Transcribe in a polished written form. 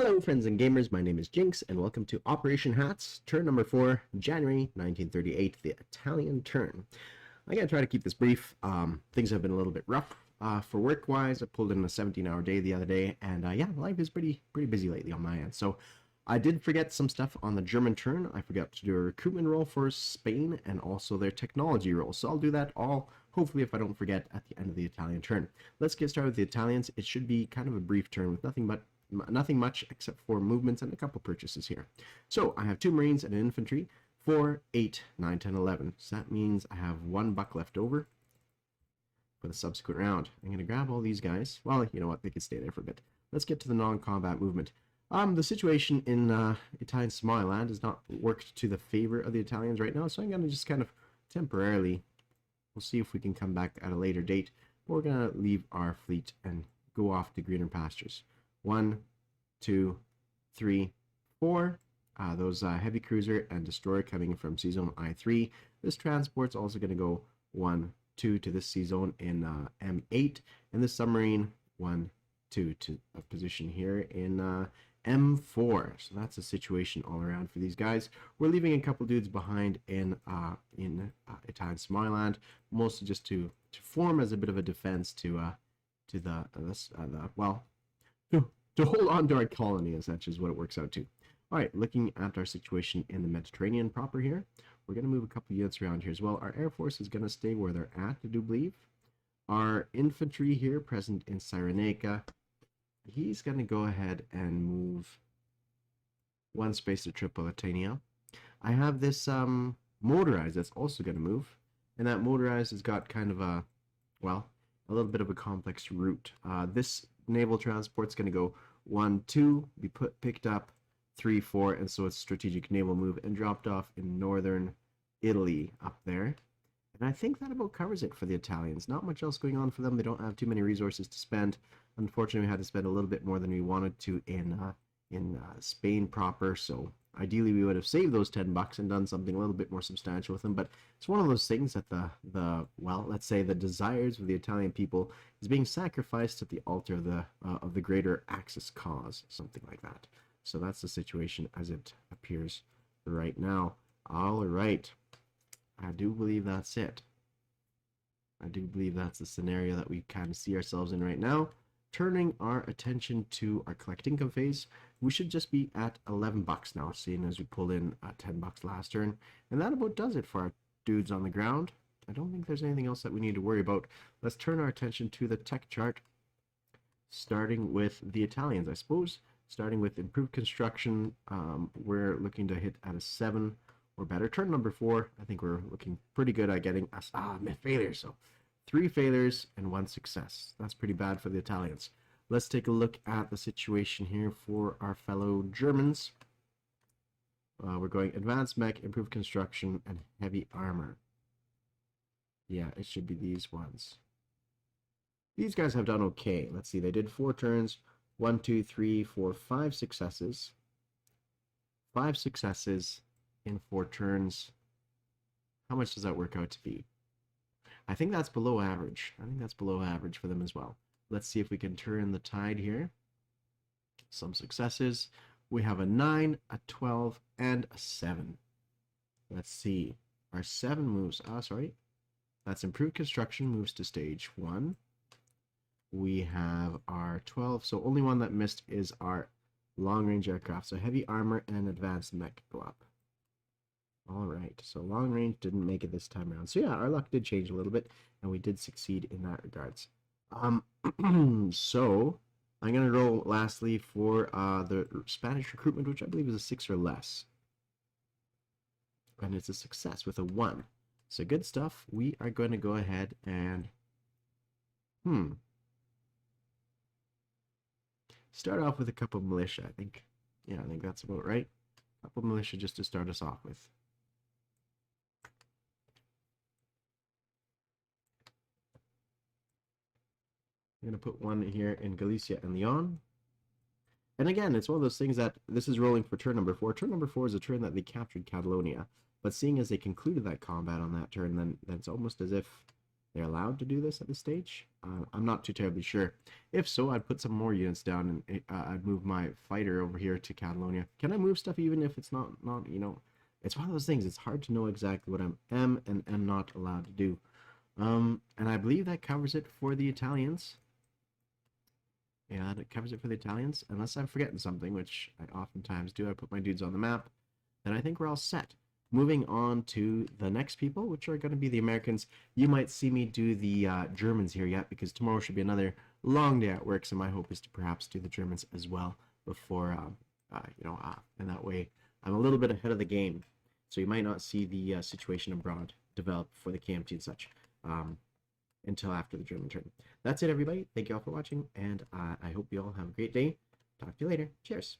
Hello friends and gamers, my name is Jinx and welcome to Operation Hats, turn number 4, January 1938, the Italian turn. I'm going to try to keep this brief. Things have been a little bit rough for work-wise. I pulled in a 17-hour day the other day, and yeah, life is pretty busy lately on my end. So I did forget some stuff on the German turn. I forgot to do a recruitment roll for Spain and also their technology roll. So I'll do that all, hopefully if I don't forget, at the end of the Italian turn. Let's get started with the Italians. It should be kind of a brief turn with nothing much except for movements and a couple purchases here. So I have 2 Marines and an infantry, 4, 8, 9, 10, 11. So that means I have $1 left over for the subsequent round. I'm going to grab all these guys. Well, you know what? They can stay there for a bit. Let's get to the non-combat movement. The situation in Italian Somaliland has not worked to the favor of the Italians right now, so I'm going to just kind of temporarily, we'll see if we can come back at a later date, but we're going to leave our fleet and go off to greener pastures. 1, 2, 3, 4. Those heavy cruiser and destroyer coming from Sea Zone I3. This transport's also going to go 1, 2 to this Sea Zone in M8, and this submarine 1, 2 to a position here in M4. So that's the situation all around for these guys. We're leaving a couple dudes behind in Italian Somaliland, mostly just to form as a bit of a defense to hold on to our colony, as such is what it works out to. All right, looking at our situation in the Mediterranean proper here, we're going to move a couple units around here as well. Our Air Force is going to stay where they're at, I do believe. Our infantry here present in Cyrenaica, he's going to go ahead and move 1 space to Tripolitania. I have this motorized that's also going to move, and that motorized has got kind of a little bit of a complex route. This naval transport's going to go 1, 2, be picked up 3, 4, and so it's strategic naval move and dropped off in northern Italy up there. And I think that about covers it for the Italians. Not much else going on for them. They don't have too many resources to spend. Unfortunately, we had to spend a little bit more than we wanted to in Spain proper, so ideally we would have saved those $10 and done something a little bit more substantial with them, but it's one of those things that let's say the desires of the Italian people is being sacrificed at the altar of the greater Axis cause, something like that. So that's the situation as it appears right now. All right, I do believe that's it. I do believe that's the scenario that we kind of see ourselves in right now. Turning our attention to our collect income phase, we should just be at $11 now, seeing as we pulled in $10 last turn. And that about does it for our dudes on the ground. I don't think there's anything else that we need to worry about. Let's turn our attention to the tech chart, starting with the Italians, I suppose. Starting with improved construction, we're looking to hit at a 7 or better. Turn number 4, I think we're looking pretty good at getting us failures. So 3 failures and 1 success. That's pretty bad for the Italians. Let's take a look at the situation here for our fellow Germans. We're going advanced mech, improved construction, and heavy armor. Yeah, it should be these ones. These guys have done okay. Let's see, they did 4 turns. 1, 2, 3, 4, 5 successes. 5 successes in 4 turns. How much does that work out to be? I think that's below average. I think that's below average for them as well. Let's see if we can turn the tide here. Some successes. We have a 9, a 12, and a 7. Let's see. Our 7 moves. That's improved construction moves to stage 1. We have our 12. So only one that missed is our long-range aircraft. So heavy armor and advanced mech go up. All right, so long range didn't make it this time around. So yeah, our luck did change a little bit, and we did succeed in that regards. So I'm going to roll lastly for the Spanish recruitment, which I believe is a 6 or less. And it's a success with a 1. So good stuff. We are going to go ahead and start off with a couple of militia, I think. Yeah, I think that's about right. A couple of militia just to start us off with. I'm going to put 1 here in Galicia and Leon. And again, it's one of those things that this is rolling for turn number 4. Turn number 4 is a turn that they captured Catalonia. But seeing as they concluded that combat on that turn, then it's almost as if they're allowed to do this at this stage. I'm not too terribly sure. If so, I'd put some more units down and I'd move my fighter over here to Catalonia. Can I move stuff even if it's not it's one of those things. It's hard to know exactly what I am and am not allowed to do. And I believe that covers it for the Italians. Yeah, that covers it for the Italians. Unless I'm forgetting something, which I oftentimes do. I put my dudes on the map. Then I think we're all set. Moving on to the next people, which are going to be the Americans. You might see me do the Germans here yet, because tomorrow should be another long day at work. So my hope is to perhaps do the Germans as well before, and that way I'm a little bit ahead of the game. So you might not see the situation abroad develop for the KMT and such until after the German turn. That's it, everybody. Thank you all for watching, and I hope you all have a great day. Talk to you later. Cheers.